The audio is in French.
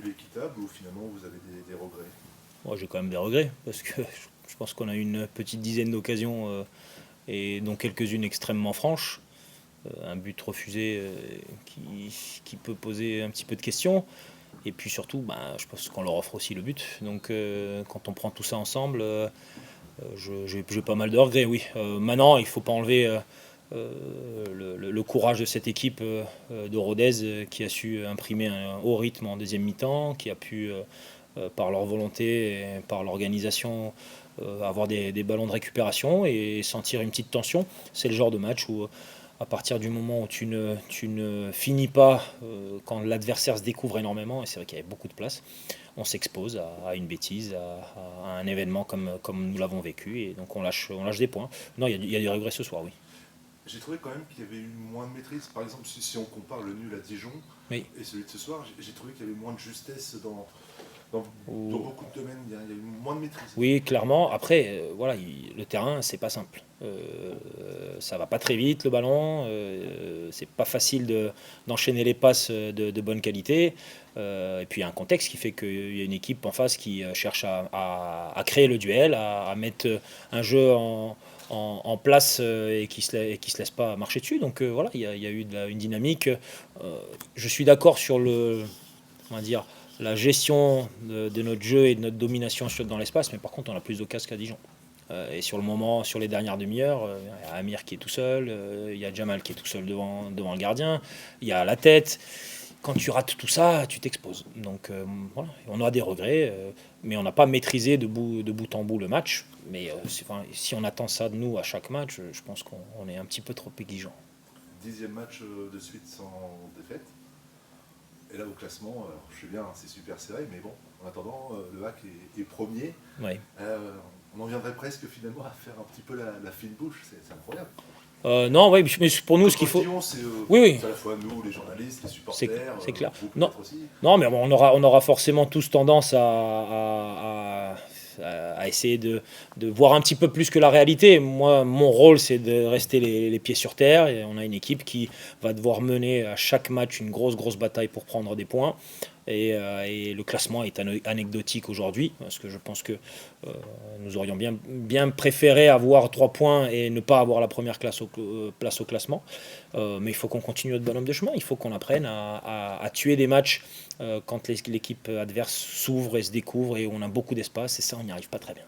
début équitable ou finalement vous avez des regrets? Moi, j'ai quand même des regrets, parce que je pense qu'on a eu une petite dizaine d'occasions, et dont quelques-unes extrêmement franches. Un but refusé qui peut poser un petit peu de questions. Et puis surtout, je pense qu'on leur offre aussi le but. Donc quand on prend tout ça ensemble, j'ai pas mal de regrets, oui. Maintenant, il ne faut pas enlever le courage de cette équipe de Rodez qui a su imprimer un haut rythme en deuxième mi-temps, qui a pu, par leur volonté et par l'organisation, avoir des ballons de récupération et sentir une petite tension. C'est le genre de match où, à partir du moment où tu ne finis pas, quand l'adversaire se découvre énormément, et c'est vrai qu'il y avait beaucoup de place, on s'expose à une bêtise, à un événement comme nous l'avons vécu, et donc on lâche des points. Non, il y a des regrets ce soir, oui. J'ai trouvé quand même qu'il y avait eu moins de maîtrise. Par exemple, si on compare le nul à Dijon Oui. et celui de ce soir, j'ai trouvé qu'il y avait moins de justesse dans beaucoup de domaines. Il y a eu moins de maîtrise. Oui, clairement. Après, voilà, le terrain, c'est pas simple. Ça va pas très vite le ballon. C'est pas facile d'enchaîner les passes de bonne qualité. Et puis il y a un contexte qui fait qu'il y a une équipe en face qui cherche à créer le duel, à mettre un jeu en place, et qui se laisse pas marcher dessus. Donc voilà, il y a eu une dynamique. Je suis d'accord sur on va dire, la gestion de notre jeu et de notre domination dans l'espace, mais par contre, on a plus de casques qu'à Dijon. Et sur le moment, sur les dernières demi-heures, il y a Amir qui est tout seul, il y a Jamal qui est tout seul devant le gardien, il y a la tête. Quand tu rates tout ça, tu t'exposes. Donc voilà, on a des regrets, mais on n'a pas maîtrisé de bout en bout le match. Mais si on attend ça de nous à chaque match, je pense qu'on est un petit peu trop exigeant. 10e match de suite sans défaite. Et là, au classement, alors, je sais bien, c'est super serré, mais bon, en attendant, le HAC est premier. Oui. On en viendrait presque finalement à faire un petit peu la fine bouche, c'est incroyable. Non, oui, mais pour nous, ce qu'il faut. Dijon, c'est Oui, oui. à la fois nous, les journalistes, les supporters, C'est clair. vous Non, peut-être aussi. non, mais on aura forcément tous tendance à essayer de voir un petit peu plus que la réalité. Moi, mon rôle, c'est de rester les pieds sur terre. Et on a une équipe qui va devoir mener à chaque match une grosse bataille pour prendre des points. Et le classement est anecdotique aujourd'hui, parce que je pense que nous aurions bien préféré avoir 3 points et ne pas avoir la première place au classement. Mais il faut qu'on continue notre bonhomme de chemin. Il faut qu'on apprenne à tuer des matchs quand l'équipe adverse s'ouvre et se découvre et on a beaucoup d'espace. Et ça, on n'y arrive pas très bien.